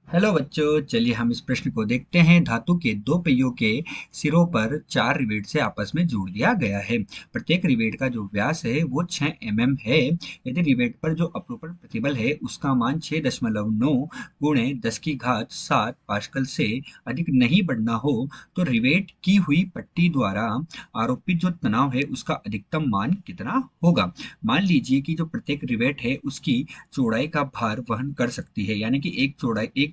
Hello बच्चों, चलिए हम इस प्रश्न को देखते हैं। धातु के दो पहियों के सिरों पर चार रिवेट से आपस में जोड़ दिया गया है। प्रत्येक रिवेट का जो व्यास है वो 6 mm है। यदि रिवेट पर जो अपरूपण प्रतिबल है उसका मान 6.9 गुणे 10 की घात 7 पास्कल से अधिक नहीं बढ़ना हो तो रिवेट की हुई पट्टी द्वारा आरोपित जो तनाव है उसका अधिकतम मान कितना होगा। मान लीजिए कि जो प्रत्येक रिवेट है उसकी चौड़ाई का भार वहन कर सकती है, यानी कि एक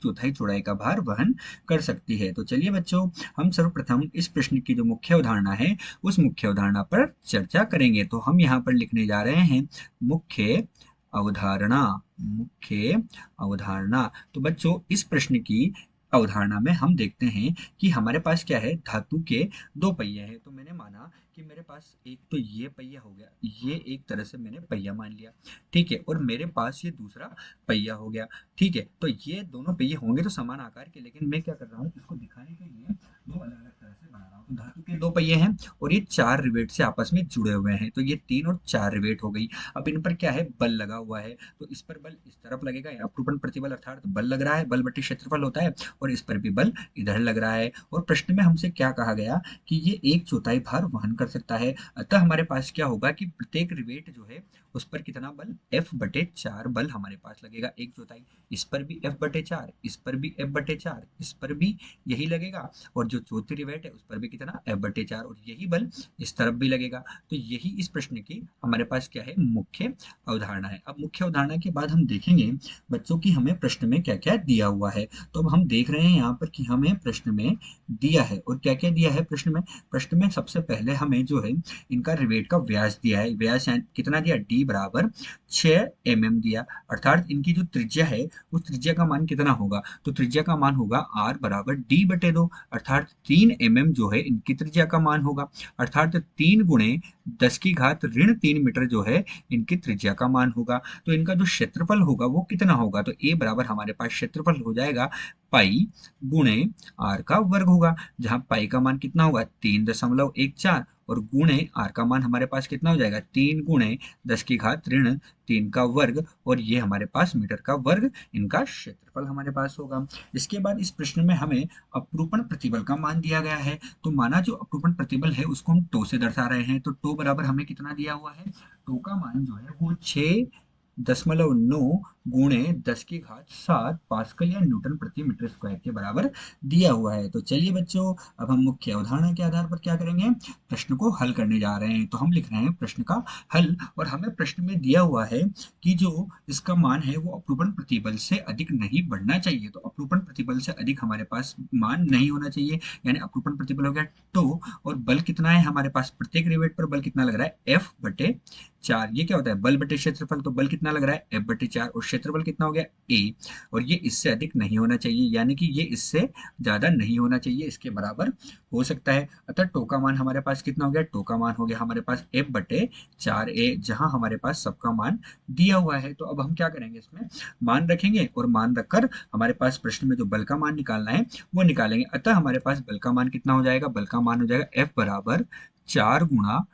चौथाई चौड़ाई का भार वहन कर सकती है। तो चलिए बच्चों, हम सर्वप्रथम इस प्रश्न की जो मुख्य अवधारणा है उस मुख्य अवधारणा पर चर्चा करेंगे। तो हम यहाँ पर लिखने जा रहे हैं मुख्य अवधारणा। मुख्य अवधारणा। तो बच्चों, इस प्रश्न की अवधारणा में हम देखते हैं कि हमारे पास क्या है, धातु के दो पहिए हैं। तो मैंने माना कि मेरे पास एक तो ये पहिया हो गया, ये एक तरह से मैंने पहिया मान लिया, ठीक है, और मेरे पास ये दूसरा पहिया हो गया, ठीक है। तो ये दोनों पहिए होंगे तो समान आकार के, लेकिन मैं क्या कर रहा हूँ, इसको दिखाने के लिए दो अलग अलग तरह से बना रहा हूँ। तो धातु के दो पहिए हैं और ये चार रिवेट से आपस में जुड़े हुए हैं, तो ये तीन और चार रिवेट हो गई। अब इन पर क्या है, बल लगा हुआ है, तो इस पर बल इस तरफ लगेगा, अपरूपण प्रतिबल अर्थात बल लग रहा है, बल बटे क्षेत्रफल होता है, और इस पर भी बल इधर लग रहा है। और प्रश्न में हमसे क्या कहा गया कि ये एक चौथाई भार वहन कर सकता है। अतः हमारे पास क्या होगा कि प्रत्येक रिवेट जो है उस पर कितना बल, F/4 बल हमारे पास लगेगा, एक चौथाई। इस पर भी F/4, इस पर भी F/4, इस पर भी यही लगेगा, और जो चौथी रिवेट है उस पर भी कितना, F/4, और यही बल इस तरफ भी लगेगा। तो यही इस प्रश्न की हमारे पास क्या है, मुख्य अवधारणा है। अब मुख्य अवधारणा के बाद हम देखेंगे बच्चों की हमें प्रश्न में क्या क्या दिया हुआ है। तो अब हम देख रहे हैं यहाँ पर कि हमें प्रश्न में दिया है, और क्या क्या दिया है प्रश्न में। प्रश्न में सबसे पहले हमें जो है इनका रिवेट का व्यास दिया है। व्यास कितना दिया, d बराबर 6 mm दिया, अर्थात इनकी जो त्रिज्या है उस त्रिज्या का मान कितना होगा, तो त्रिज्या का मान होगा r बराबर d/2, अर्थात 3 mm जो है इनकी त्रिज्या का मान होगा, अर्थात 3 गुणे 10 की घात ऋण 3 मीटर जो है इनकी त्रिज्या का मान होगा। तो इनका जो क्षेत्रफल होगा वो कितना होगा, तो a बराबर हमारे पास क्षेत्रफल हो जाएगा पाई गुणे r का वर्ग होगा, जहां पाई का मान कितना होगा, 3.14, और गुणे आर का मान हमारे पास कितना हो जाएगा, 3 गुणे 10 की घात ऋण 3 का वर्ग, और ये हमारे पास मीटर का वर्ग इनका क्षेत्रफल हमारे पास होगा। इसके बाद इस प्रश्न में हमें अपरूपण प्रतिबल का मान दिया गया है। तो माना जो अपरूपण प्रतिबल है उसको हम टो से दर्शा रहे हैं, तो टो बराबर हमें कितना दिया हुआ है, टो का मान जो है वो 6.9 गुणे 10 की घात 7 पास्कल या न्यूटन प्रति मीटर स्क्वायर के बराबर दिया हुआ है। तो चलिए बच्चों, अब हम मुख्य अवधारणा के आधार पर क्या करेंगे, प्रश्न को हल करने जा रहे हैं। तो हम लिख रहे हैं प्रश्न का हल, और हमें प्रश्न में दिया हुआ है कि जो इसका मान है वो अपरूपण प्रतिबल से अधिक नहीं बढ़ना चाहिए। तो अपरूपण प्रतिबल से अधिक हमारे पास मान नहीं होना चाहिए, यानी अपरूपण प्रतिबल हो गया टो, और बल कितना है हमारे पास, प्रत्येक रिवेट पर बल कितना लग रहा है, F/4। ये क्या होता है, बल बटे क्षेत्रफल, तो बल कितना लग रहा है, F/4, और क्षेत्रफल कितना हो गया, A, और ये इससे अधिक नहीं होना चाहिए, यानी कि ये इससे ज्यादा नहीं होना चाहिए, इसके बराबर हो सकता है। अतः टो का मान हमारे पास कितना हो गया, टो का मान हो गया हमारे पास F/4A, जहां हमारे पास सबका मान दिया हुआ है। तो अब हम क्या करेंगे, इसमें मान रखेंगे, और मान रखकर हमारे पास प्रश्न में जो बल का मान निकालना है वो निकालेंगे। अतः हमारे पास बल का मान कितना हो जाएगा, बल का मान हो जाएगा F बराबर 4 गुणा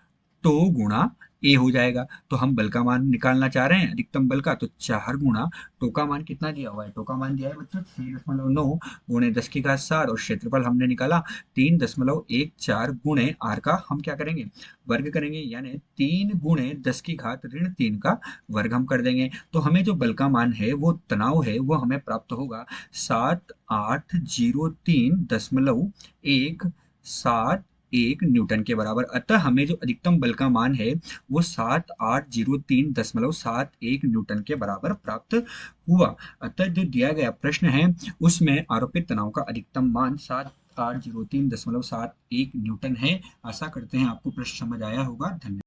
टो गुणा ए हो जाएगा। तो हम बल का मान निकालना चाह रहे हैं, अधिकतम बल का, तो 4 गुणा टो का मान कितना दिया हुआ है, टो का मान दिया है बच्चों 6.9 गुणे 10 की घात 7, और क्षेत्रफल हमने निकाला 3.14 गुणे आर का हम क्या करेंगे, वर्ग करेंगे, यानी 3 गुणे 10 की घात ऋण 3 का वर्ग हम कर देंगे। तो हमें जो बल का मान है वो तनाव है वो हमें प्राप्त होगा 7803.171 न्यूटन के बराबर। अतः हमें जो अधिकतम बल का मान है वो 7803.71 न्यूटन के बराबर प्राप्त हुआ। अतः जो दिया गया प्रश्न है उसमें आरोपित तनाव का अधिकतम मान 7803.71 न्यूटन है। आशा करते हैं आपको प्रश्न समझ आया होगा। धन्यवाद।